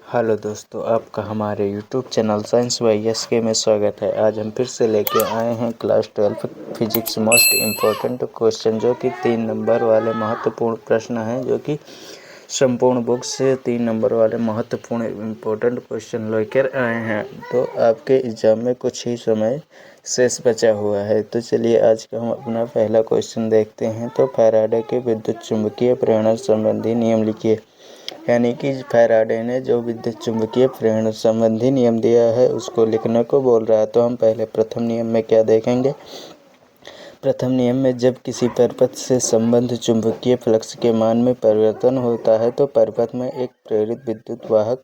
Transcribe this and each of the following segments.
Hello दोस्तों, आपका हमारे YouTube channel science by SK में स्वागत है। आज हम फिर से लेके आए हैं class 12 physics most important question, जो कि 3 नंबर वाले महत्वपूर्ण प्रश्न हैं, जो कि संपूर्ण बुक से 3 नंबर वाले महत्वपूर्ण इम्पोर्टेंट क्वेश्चन लेकर आए हैं। तो आपके एग्जाम में कुछ ही समय शेष बचा हुआ है। तो चलिए आज का हम अपना पहला क्वेश्चन देखते हैं। तो फैराडे के विद्युत चुंबकीय प्रेरण संबंधी नियम लिखिए। यानी कि फैराडे ने जो विद्युत चुंबकीय प्रेरण संबंधी नियम दिया है उसको लिखने को बोल रहा है। तो हम पहले प्रथम नियम में क्या देखेंगे। प्रथम नियम में जब किसी परिपथ से संबद्ध चुंबकीय फ्लक्स के मान में परिवर्तन होता है तो परिपथ में एक प्रेरित विद्युत वाहक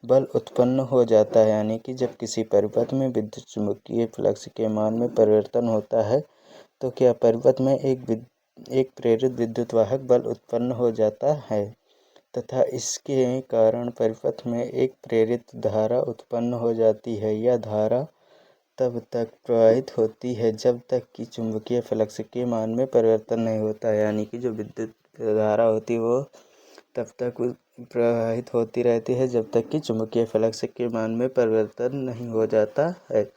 बल उत्पन्न हो जाता है। यानी कि जब किसी परिपथ में विद्युत चुंबकीय फ्लक्स के मान में परिवर्तन होता है तो क्या परिपथ में एक प्रेरित विद्युत वाहक बल उत्पन्न हो जाता है तथा इसके कारण परिपथ में एक प्रेरित धारा उत्पन्न हो जाती है। यह धारा तब तक प्रवाहित होती है जब तक कि चुंबकीय फ्लक्स के मान में परिवर्तन नहीं होता है। यानी कि जो विद्युत धारा होती है वो तब तक प्रवाहित होती रहती है जब तक कि चुंबकीय फ्लक्स के मान में परिवर्तन नहीं हो जाता है।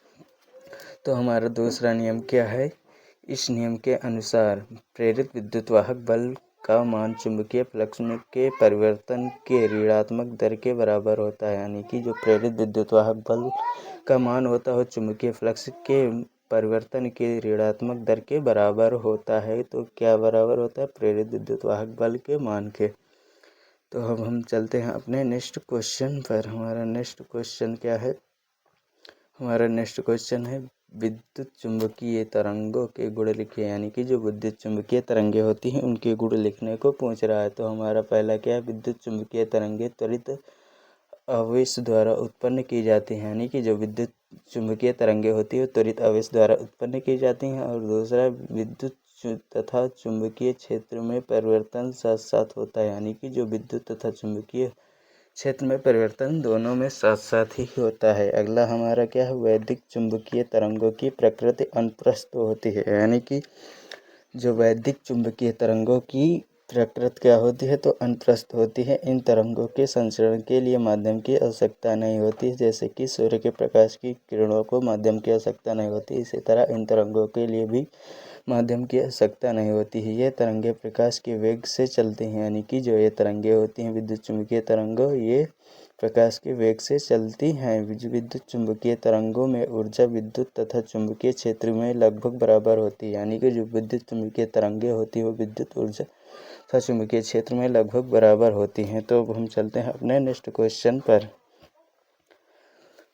तो हमारा दूसरा नियम क्या है। इस नियम के अनुसार प्रेरित विद्युत वाहक बल का मान चुंबकीय फ्लक्स में के परिवर्तन के ऋणात्मक दर के बराबर होता है। यानी कि जो प्रेरित विद्युत वाहक बल का मान होता है चुंबकीय फ्लक्स के परिवर्तन के ऋणात्मक दर के बराबर होता है। तो क्या बराबर होता है, प्रेरित विद्युत वाहक बल के मान के। तो अब हम चलते हैं अपने नेक्स्ट क्वेश्चन पर। हमारा नेक्स्ट क्वेश्चन क्या है। हमारा नेक्स्ट क्वेश्चन है विद्युत चुंबकीय तरंगों के गुण लिखिए। यानी कि जो विद्युत चुंबकीय तरंगें होती हैं उनके गुण लिखने को पूछ रहा है। तो हमारा पहला क्या है, विद्युत चुंबकीय तरंगें त्वरित आवेश द्वारा उत्पन्न की जाती हैं। यानी कि जो विद्युत चुंबकीय तरंगें होती है त्वरित आवेश द्वारा उत्पन्न की जाती हैं। और दूसरा, विद्युत तथा चुंबकीय क्षेत्र में परिवर्तन साथ साथ होता है। यानी कि जो विद्युत तथा चुंबकीय क्षेत्र में परिवर्तन दोनों में साथ साथ ही होता है। अगला हमारा क्या है, वैद्युत चुंबकीय तरंगों की प्रकृति अनुप्रस्थ होती है। यानी कि जो वैद्युत चुंबकीय तरंगों की प्रकृति क्या होती है, तो अनुप्रस्थ होती है। इन तरंगों के संचरण के लिए माध्यम की आवश्यकता नहीं होती, जैसे कि सूर्य के प्रकाश की किरणों को माध्यम की आवश्यकता नहीं होती। इसी तरह इन तरंगों के लिए भी माध्यम की आवश्यकता नहीं होती है। ये तरंगें प्रकाश के वेग से चलती हैं। यानी कि जो ये तरंगें होती हैं विद्युत चुंबकीय तरंगों, ये प्रकाश के वेग से चलती हैं। विद्युत चुंबकीय तरंगों में ऊर्जा विद्युत तथा चुंबकीय क्षेत्र में लगभग बराबर होती है। यानी कि जो विद्युत चुंबकीय तरंगें होती हैं वो विद्युत ऊर्जा तथा चुंबकीय क्षेत्र में लगभग बराबर होती हैं। तो अब हम चलते हैं अपने नेक्स्ट क्वेश्चन पर।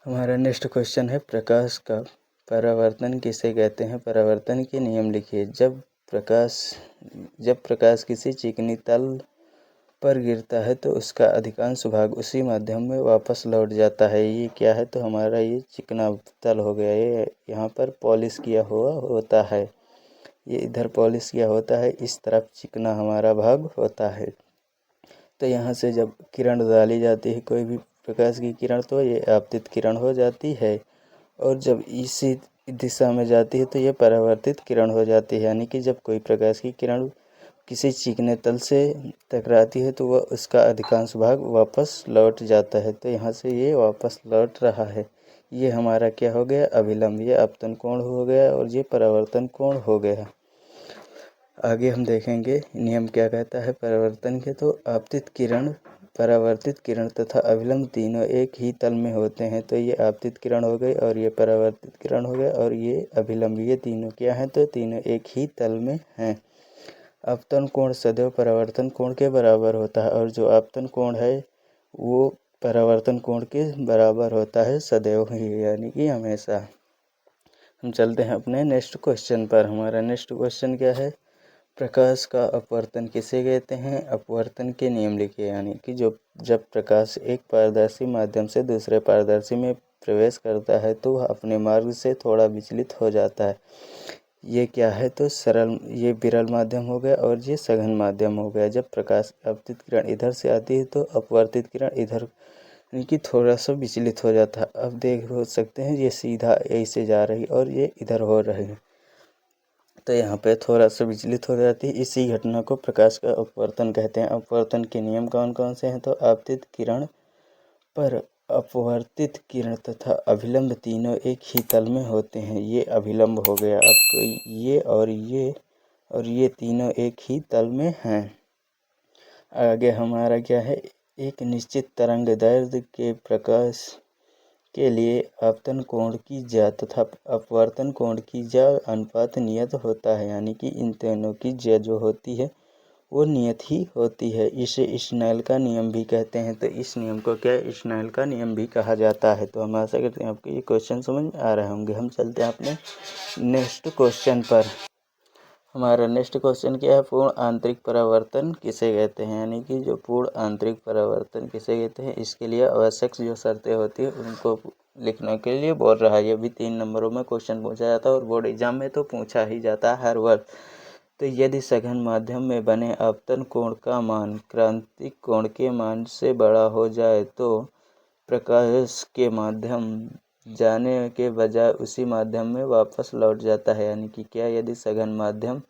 हमारा नेक्स्ट क्वेश्चन है प्रकाश का परावर्तन किसे कहते हैं। परावर्तन के नियम लिखिए। जब प्रकाश किसी चिकनी तल पर गिरता है तो उसका अधिकांश भाग उसी माध्यम में वापस लौट जाता है। ये क्या है, तो हमारा ये चिकना तल हो गया। ये यहाँ पर पॉलिश किया हुआ होता है, ये इधर पॉलिश किया होता है, इस तरफ चिकना हमारा भाग होता है। तो यहाँ से जब किरण डाली जाती है, कोई भी प्रकाश की किरण, तो ये आपतित किरण हो जाती है। और जब इसी दिशा में जाती है तो ये परावर्तित किरण हो जाती है। यानी कि जब कोई प्रकाश की किरण किसी चिकने तल से टकराती है तो वह उसका अधिकांश भाग वापस लौट जाता है। तो यहाँ से ये वापस लौट रहा है। ये हमारा क्या हो गया, अभिलंब। ये आपतन कोण हो गया और ये परावर्तन कोण हो गया। आगे हम देखेंगे नियम क्या कहता है परावर्तन के। तो आपतित किरण, परावर्तित किरण तथा अभिलंब तीनों एक ही तल में होते हैं। तो ये आपतित किरण हो गई और ये परावर्तित किरण हो गया और ये अभिलंब, ये तीनों क्या हैं, तो तीनों एक ही तल में हैं। आपतन कोण सदैव परावर्तन कोण के बराबर होता है और जो आपतन कोण है वो परावर्तन कोण के बराबर होता है सदैव ही, यानी कि हमेशा। हम चलते हैं अपने नेक्स्ट क्वेश्चन पर। हमारा नेक्स्ट क्वेश्चन क्या है, प्रकाश का अपवर्तन किसे कहते हैं। अपवर्तन के नियम लिखिए। यानी कि जब प्रकाश एक पारदर्शी माध्यम से दूसरे पारदर्शी में प्रवेश करता है तो वह अपने मार्ग से थोड़ा विचलित हो जाता है। ये क्या है, तो ये विरल माध्यम हो गया और ये सघन माध्यम हो गया। जब प्रकाश आपतित किरण इधर से आती है तो अपवर्तित किरण इधर, यानी कि थोड़ा सा विचलित हो जाता है। अब देख सकते हैं ये सीधा ऐसे जा रही और ये इधर हो रही है, तो यहाँ पे थोड़ा सा विचलित हो जाती है। इसी घटना को प्रकाश का अपवर्तन कहते हैं। अपवर्तन के नियम कौन कौन से हैं, तो आपतित किरण पर अपवर्तित किरण तथा अभिलंब तीनों एक ही तल में होते हैं। ये अभिलंब हो गया आपको, ये तीनों एक ही तल में हैं। आगे हमारा क्या है, एक निश्चित तरंग दैर्ध्य के प्रकाश के लिए आपतन कोण की ज्या तथा अपवर्तन कोण की ज्या अनुपात नियत होता है, यानी कि इन तीनों की ज्या जो होती है वो नियत ही होती है। इसे स्नेल का नियम भी कहते हैं। तो इस नियम को क्या स्नेल का नियम भी कहा जाता है। तो हम आशा करते हैं आपको ये क्वेश्चन समझ में आ रहे होंगे। हम चलते हैं अपने नेक्स्ट क्वेश्चन पर। हमारा नेक्स्ट क्वेश्चन क्या है, पूर्ण आंतरिक परावर्तन किसे कहते हैं, यानी कि जो पूर्ण आंतरिक परावर्तन किसे कहते हैं, इसके लिए आवश्यक जो शर्तें होती है उनको लिखने के लिए बोल रहा है। ये भी 3 नंबरों में क्वेश्चन पूछा जाता है और बोर्ड एग्जाम में तो पूछा ही जाता है हर वर्ष। तो यदि सघन माध्यम में बने आपतन कोण का मान क्रांतिक कोण के मान से बड़ा हो जाए तो प्रकाश के माध्यम जाने के बजाय उसी माध्यम में वापस लौट जाता है। यानी कि क्या, यदि सघन माध्यम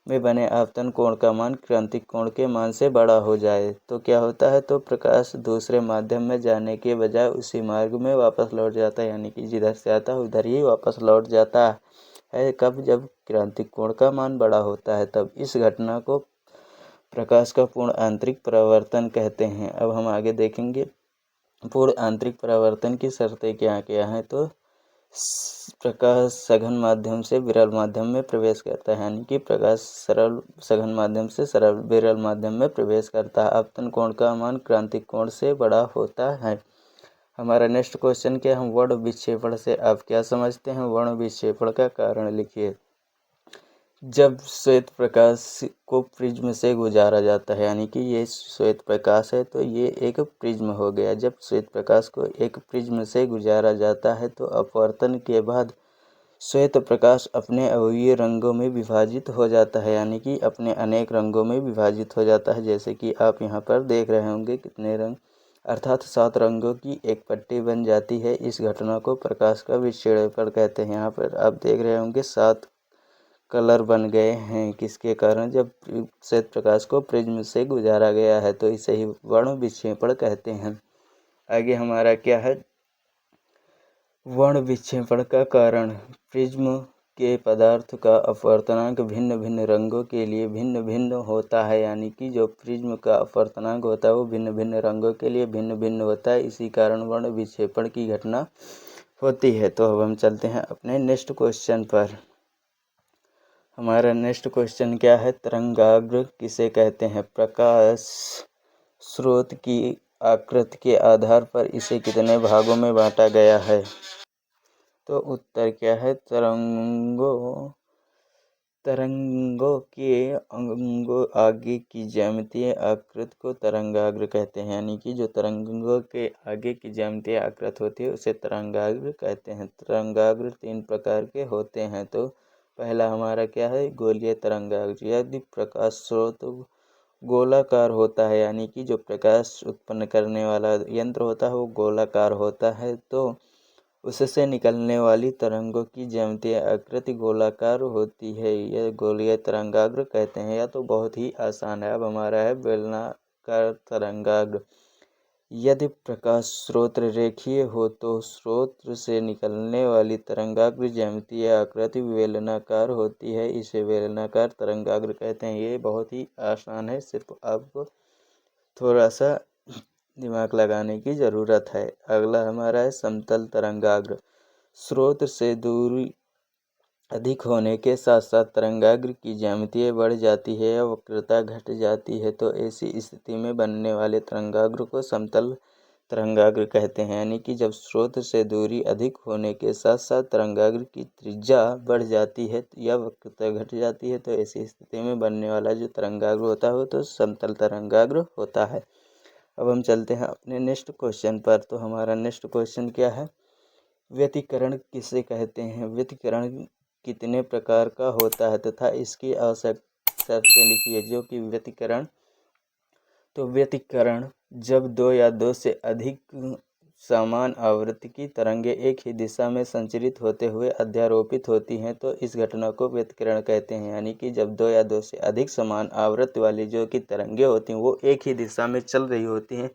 में बने आपतन कोण का मान क्रांतिक कोण के मान से बड़ा हो जाए तो क्या होता है, तो प्रकाश दूसरे माध्यम में जाने के बजाय उसी मार्ग में वापस लौट जाता है। यानी कि जिधर से आता है उधर ही वापस लौट जाता है। कब, जब क्रांतिक कोण का मान बड़ा होता है, तब इस घटना को प्रकाश का पूर्ण आंतरिक परावर्तन कहते हैं। अब हम आगे देखेंगे पूर्ण आंतरिक परावर्तन की शर्तें क्या क्या हैं। तो प्रकाश सघन माध्यम से विरल माध्यम में प्रवेश करता है, यानी कि प्रकाश सघन माध्यम से विरल माध्यम में प्रवेश करता है। आपतन कोण का मान क्रांतिक कोण से बड़ा होता है। हमारा नेक्स्ट क्वेश्चन क्या है, वर्ण विक्षेपण से आप क्या समझते हैं। वर्ण विक्षेपण का कारण लिखिए। जब श्वेत प्रकाश को प्रिज्म से गुजारा जाता है, यानी कि ये श्वेत प्रकाश है तो ये एक प्रिज्म हो गया। जब श्वेत प्रकाश को एक प्रिज्म से गुजारा जाता है तो अपवर्तन के बाद श्वेत प्रकाश अपने अवयवीय रंगों में विभाजित हो जाता है, यानी कि अपने अनेक रंगों में विभाजित हो जाता है। जैसे कि आप यहाँ पर देख रहे होंगे कितने रंग, अर्थात 7 रंगों की एक पट्टी बन जाती है। इस घटना को प्रकाश का विक्षेपण कहते हैं। यहाँ पर आप देख रहे होंगे 7 कलर बन गए हैं, किसके कारण, जब श्वेत प्रकाश को प्रिज्म से गुजारा गया है, तो इसे ही वर्ण विक्षेपण कहते हैं। आगे हमारा क्या है, वर्ण विक्षेपण का कारण। प्रिज्म के पदार्थ का अपवर्तनांक भिन्न भिन्न रंगों के लिए भिन्न भिन्न होता है, यानी कि जो प्रिज्म का अपवर्तनांक होता है वो भिन्न भिन्न रंगों के लिए भिन्न भिन्न होता है। इसी कारण वर्ण विक्षेपण की घटना होती है। तो अब हम चलते हैं अपने नेक्स्ट क्वेश्चन पर। हमारा नेक्स्ट क्वेश्चन क्या है, तरंगाग्र किसे कहते हैं। प्रकाश स्रोत की आकृति के आधार पर इसे कितने भागों में बांटा गया है। तो उत्तर क्या है, तरंगों के अंगों आगे की ज्यामितीय आकृति को तरंगाग्र कहते हैं, यानी कि जो तरंगों के आगे की ज्यामितीय आकृति होती है उसे तरंगाग्र कहते हैं। तरंगाग्र 3 प्रकार के होते हैं। तो पहला हमारा क्या है, गोलीय तरंगाग्र। यदि प्रकाश स्रोत गोलाकार होता है, यानी कि जो प्रकाश उत्पन्न करने वाला यंत्र होता है वो गोलाकार होता है, तो उससे निकलने वाली तरंगों की ज्यामितीय आकृति गोलाकार होती है। यह गोलीय तरंगाग्र कहते हैं। या तो बहुत ही आसान है। अब हमारा है बेलनाकार तरंगाग्र। यदि प्रकाश स्रोत रेखीय हो तो स्रोत से निकलने वाली तरंगाग्र ज्यामितीय आकृति बेलनाकार होती है, इसे बेलनाकार तरंगाग्र कहते हैं। ये बहुत ही आसान है, सिर्फ आपको थोड़ा सा दिमाग लगाने की ज़रूरत है। अगला हमारा है समतल तरंगाग्र। स्रोत से दूरी अधिक होने के साथ साथ तरंगाग्र की ज्यामिति बढ़ जाती है या वक्रता घट जाती है, तो ऐसी स्थिति में बनने वाले तरंगाग्र को समतल तरंगाग्र कहते हैं। यानी कि जब स्रोत से दूरी अधिक होने के साथ साथ तरंगाग्र की त्रिज्या बढ़ जाती है या वक्रता घट जाती है, तो ऐसी स्थिति में बनने वाला जो तरंगाग्र होता है वो तो समतल तरंगाग्र होता है। अब हम चलते हैं अपने नेक्स्ट क्वेश्चन पर। तो हमारा नेक्स्ट क्वेश्चन क्या है, व्यतिकरण किसे कहते हैं। व्यतिकरण कितने प्रकार का होता है तथा इसकी आवश्यक शर्तें लिखिए। जो कि व्यतिकरण, तो व्यतिकरण जब 2 या 2 से अधिक समान आवृत्ति की तरंगें एक ही दिशा में संचरित होते हुए अध्यारोपित होती हैं, तो इस घटना को व्यतिकरण कहते हैं। यानी कि जब 2 या 2 से अधिक समान आवृत्ति वाली जो कि तरंगें होती हैं वो एक ही दिशा में चल रही होती हैं,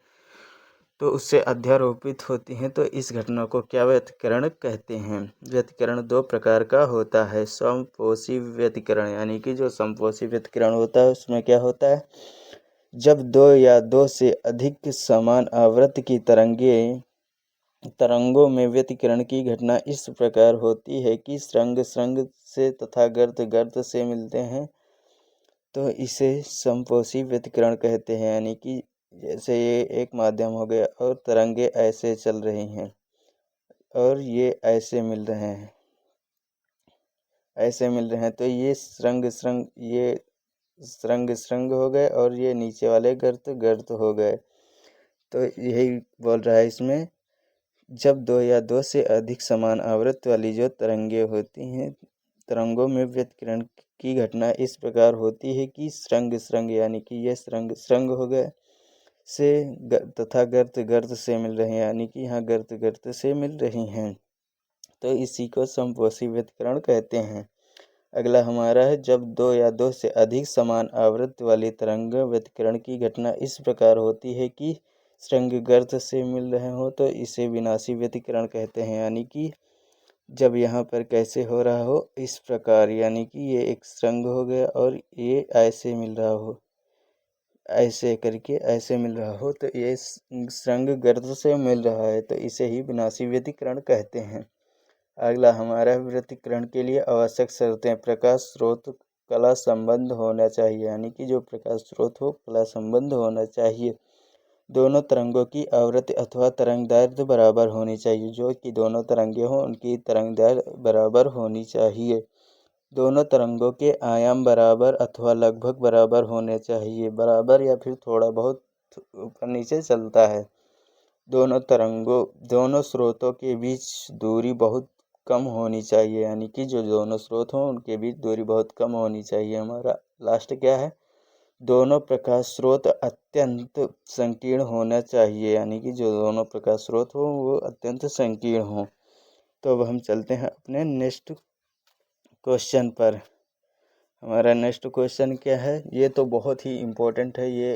तो उससे अध्यारोपित होती हैं, तो इस घटना को क्या व्यतिकरण कहते हैं। व्यतिकरण दो प्रकार का होता है। समपोषी व्यतिकरण, यानी कि जो समपोषी व्यतिकरण होता है उसमें क्या होता है, जब दो या दो से अधिक समान आवृत्ति की तरंगों में व्यतिकरण की घटना इस प्रकार होती है कि स्रंग स्रंग से तथा गर्त गर्त से मिलते हैं, तो इसे समपोषी व्यतिकरण कहते हैं। यानी कि जैसे ये एक माध्यम हो गया और तरंगे ऐसे चल रही हैं और ये ऐसे मिल रहे हैं, तो ये श्रृंग श्रृंग हो गए और ये नीचे वाले गर्त गर्त हो गए। तो यही बोल रहा है इसमें, जब दो या दो से अधिक समान आवृत्ति वाली जो तरंगे होती हैं, तरंगों में व्यतिकरण की घटना इस प्रकार होती है कि श्रृंग श्रृंग, यानी कि ये श्रृंग श्रृंग हो गए से तथा गर्त गर्त से मिल रहे हैं, यानी कि यहाँ गर्त गर्त से मिल रही हैं, तो इसी को समपोषी व्यतिकरण कहते हैं। अगला हमारा है, जब दो या दो से अधिक समान आवृत्ति वाली तरंग व्यतिकरण की घटना इस प्रकार होती है कि श्रृंग गर्त से मिल रहे हो, तो इसे विनाशी व्यतिकरण कहते हैं। यानी कि जब यहाँ पर कैसे हो रहा हो, इस प्रकार, यानी कि ये एक श्रृंग हो गया और ये ऐसे मिल रहा हो, ऐसे करके ऐसे मिल रहा हो, तो ये श्रृंग गर्त से मिल रहा है, तो इसे ही विनाशी व्यतिकरण कहते हैं। अगला हमारा व्यतिकरण के लिए आवश्यक शर्तें, प्रकाश स्रोत कला संबंध होना चाहिए, यानी कि जो प्रकाश स्रोत हो कला संबंध होना चाहिए। दोनों तरंगों की आवृत्ति अथवा तरंगदैर्घ्य बराबर होनी चाहिए, जो कि दोनों तरंगे हों उनकी तरंगदैर्घ्य बराबर होनी चाहिए। दोनों तरंगों के आयाम बराबर अथवा लगभग बराबर होने चाहिए, बराबर या फिर थोड़ा बहुत ऊपर नीचे चलता है। दोनों स्रोतों के बीच दूरी बहुत कम होनी चाहिए, यानी कि जो दोनों स्रोत हों उनके बीच दूरी बहुत कम होनी चाहिए। हमारा लास्ट क्या है, दोनों प्रकाश स्रोत अत्यंत संकीर्ण होना चाहिए, यानी कि जो दोनों प्रकाश स्रोत हों वो अत्यंत संकीर्ण हों। तो अब हम चलते हैं अपने नेक्स्ट क्वेश्चन पर। हमारा नेक्स्ट क्वेश्चन क्या है, ये तो बहुत ही इम्पोर्टेंट है, ये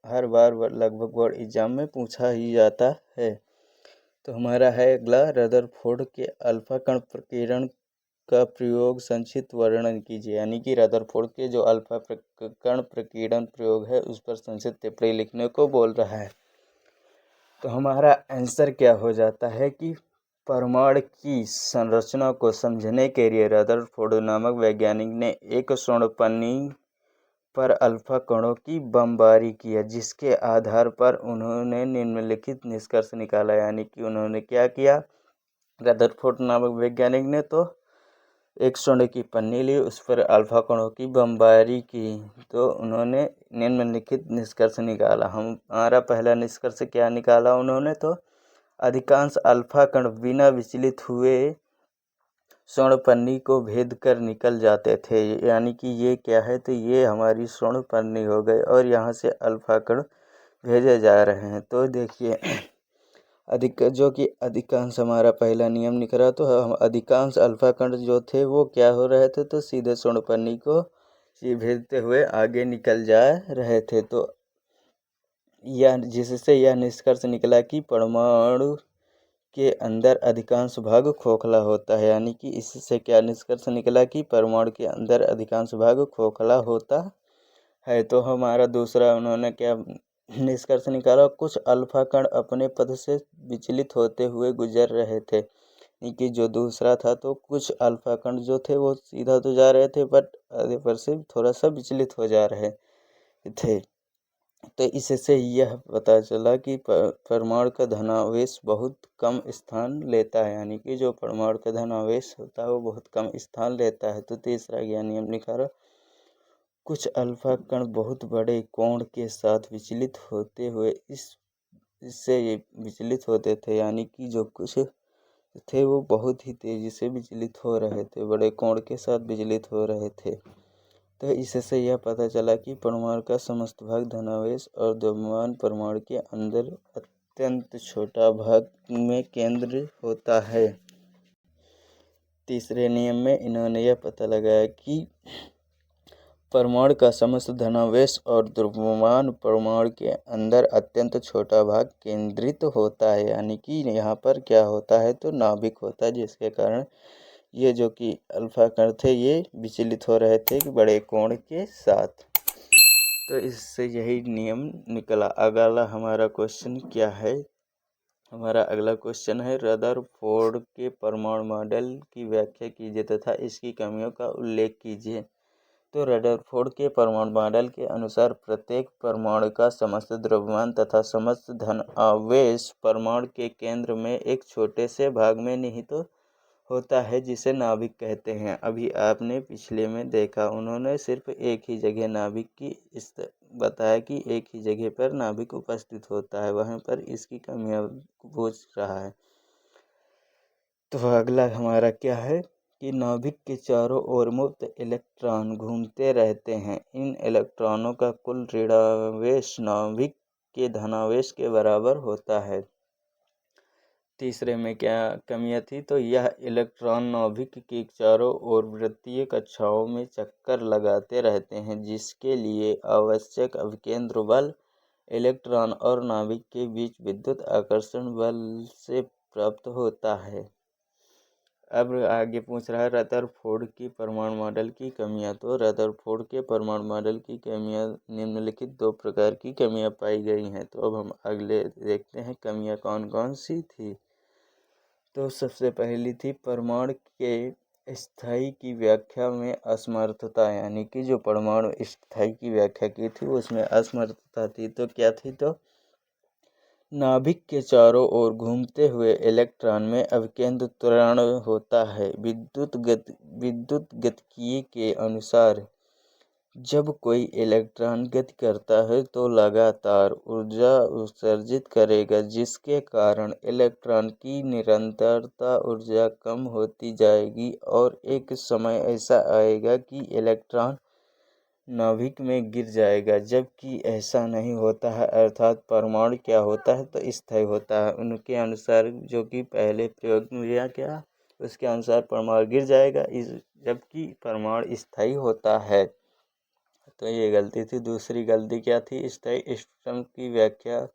हर बार लगभग बोर्ड एग्जाम में पूछा ही जाता है। तो हमारा है अगला, रदरफोर्ड के अल्फा कण प्रकीर्णन का प्रयोग संक्षिप्त वर्णन कीजिए। यानी कि रदरफोर्ड के जो अल्फा कण प्रकीर्णन प्रयोग है उस पर संक्षिप्त टिप्पणी लिखने को बोल रहा है। तो हमारा आंसर क्या हो जाता है कि परमाणु की संरचना को समझने के लिए रदरफोर्ड नामक वैज्ञानिक ने एक स्वर्ण पन्नी पर अल्फा कणों की बमबारी किया, जिसके आधार पर उन्होंने निम्नलिखित निष्कर्ष निकाला। यानी कि उन्होंने क्या किया, रदरफोर्ड नामक वैज्ञानिक ने तो एक स्वर्ण की पन्नी ली, उस पर अल्फा कणों की बमबारी की, तो उन्होंने निम्नलिखित निष्कर्ष निकाला। हमारा पहला निष्कर्ष क्या निकाला उन्होंने, तो अधिकांश अल्फा कण बिना विचलित हुए स्वर्ण पन्नी को भेद कर निकल जाते थे। यानी कि ये क्या है, तो ये हमारी स्वर्ण पन्नी हो गई और यहाँ से अल्फा कण भेजे जा रहे हैं। तो देखिए जो कि अधिकांश हमारा पहला नियम निकला, तो हम अधिकांश अल्फा कण जो थे वो क्या हो रहे थे, तो सीधे स्वर्ण पन्नी को भेजते हुए आगे निकल जा रहे थे। तो जिससे यह निष्कर्ष निकला कि परमाणु के अंदर अधिकांश भाग खोखला होता है। यानी कि इससे क्या निष्कर्ष निकला कि परमाणु के अंदर अधिकांश भाग खोखला होता है। तो हमारा दूसरा उन्होंने क्या निष्कर्ष निकाला, कुछ अल्फा कण अपने पथ से विचलित होते हुए गुजर रहे थे। कि जो दूसरा था, तो कुछ अल्फा कण जो थे वो सीधा तो जा रहे थे बट आधे पर से थोड़ा सा विचलित हो जा रहे थे। तो इससे यह पता चला कि परमाणु का धनावेश बहुत कम स्थान लेता है। यानी कि जो परमाणु का धनावेश होता है वो बहुत कम स्थान लेता है। तो तीसरा ज्ञान नियम निकाला, कुछ अल्फा कण बहुत बड़े कोण के साथ विचलित होते हुए इससे ये विचलित होते थे। यानी कि जो कुछ थे वो बहुत ही तेजी से विचलित हो रहे थे, बड़े कोण के साथ विचलित हो रहे थे। तो इससे यह पता चला कि परमाणु का समस्त भाग धनावेश और द्रव्यमान परमाणु के अंदर अत्यंत छोटा भाग में केंद्र होता है। तीसरे नियम में इन्होंने यह पता लगाया कि परमाणु का समस्त धनावेश और द्रव्यमान परमाणु के अंदर अत्यंत छोटा भाग केंद्रित होता है। यानी कि यहाँ पर क्या होता है तो नाभिक होता है, जिसके कारण ये जो कि अल्फा कण थे ये विचलित हो रहे थे कि बड़े कोण के साथ। तो इससे यही नियम निकला। अगला हमारा क्वेश्चन क्या है? हमारा अगला क्वेश्चन है, रदरफोर्ड के परमाणु मॉडल की व्याख्या कीजिए तथा इसकी कमियों का उल्लेख कीजिए। तो रदरफोर्ड के परमाणु मॉडल के अनुसार प्रत्येक परमाणु का समस्त द्रव्यमान तथा समस्त धन आवेश परमाणु के केंद्र में एक छोटे से भाग में निहित होता है, जिसे नाभिक कहते हैं। अभी आपने पिछले में देखा, उन्होंने सिर्फ एक ही जगह नाभिक की बताया कि एक ही जगह पर नाभिक उपस्थित होता है, वहीं पर इसकी कमियां पूछ रहा है। तो अगला हमारा क्या है कि नाभिक के चारों ओर मुक्त इलेक्ट्रॉन घूमते रहते हैं। इन इलेक्ट्रॉनों का कुल ऋणावेश नाभिक के धनावेश के बराबर होता है। तीसरे में क्या कमियां थी? तो यह इलेक्ट्रॉन नाभिक के चारों ओर वृत्तीय कक्षाओं में चक्कर लगाते रहते हैं, जिसके लिए आवश्यक अभिकेंद्र बल इलेक्ट्रॉन और नाभिक के बीच विद्युत आकर्षण बल से प्राप्त होता है। अब आगे पूछ रहा है रदरफोर्ड की परमाणु मॉडल की कमियां। तो रदरफोर्ड के परमाणु मॉडल की कमियां निम्नलिखित दो प्रकार की कमियां पाई गई हैं। तो अब हम अगले देखते हैं कमियां कौन कौन सी थी। तो सबसे पहली थी परमाणु के स्थायी की व्याख्या में असमर्थता। यानी कि जो परमाणु स्थायी की व्याख्या की थी उसमें असमर्थता थी। तो क्या थी? तो नाभिक के चारों ओर घूमते हुए इलेक्ट्रॉन में अभिकेंद्र त्वरण होता है। विद्युत गतिकी के अनुसार जब कोई इलेक्ट्रॉन गति करता है तो लगातार ऊर्जा उत्सर्जित करेगा, जिसके कारण इलेक्ट्रॉन की निरंतरता ऊर्जा कम होती जाएगी और एक समय ऐसा आएगा कि इलेक्ट्रॉन नाभिक में गिर जाएगा। जबकि ऐसा नहीं होता है, अर्थात परमाणु क्या होता है तो स्थायी होता है। उनके अनुसार जो कि पहले प्रयोग में क्या उसके अनुसार परमाणु गिर जाएगा, जबकि परमाणु स्थायी होता है। तो ये गलती थी। दूसरी गलती क्या थी? स्थायी स्पेक्ट्रम की व्याख्या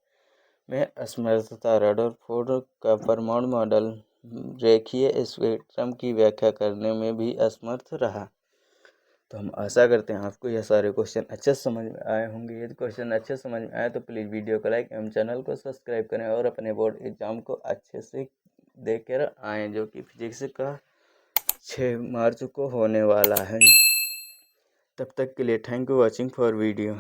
में असमर्थता। रदरफोर्ड का परमाणु मॉडल रेखीय स्पेक्ट्रम की व्याख्या करने में भी असमर्थ रहा। तो हम आशा करते हैं आपको यह सारे क्वेश्चन अच्छे से समझ में आए होंगे। यदि क्वेश्चन अच्छे समझ में आए तो प्लीज़ वीडियो को लाइक एवं चैनल को सब्सक्राइब करें और अपने बोर्ड एग्जाम को अच्छे से देकर आएँ, जो कि फिजिक्स का 6 मार्च को होने वाला है। तब तक के लिए thank you watching for video.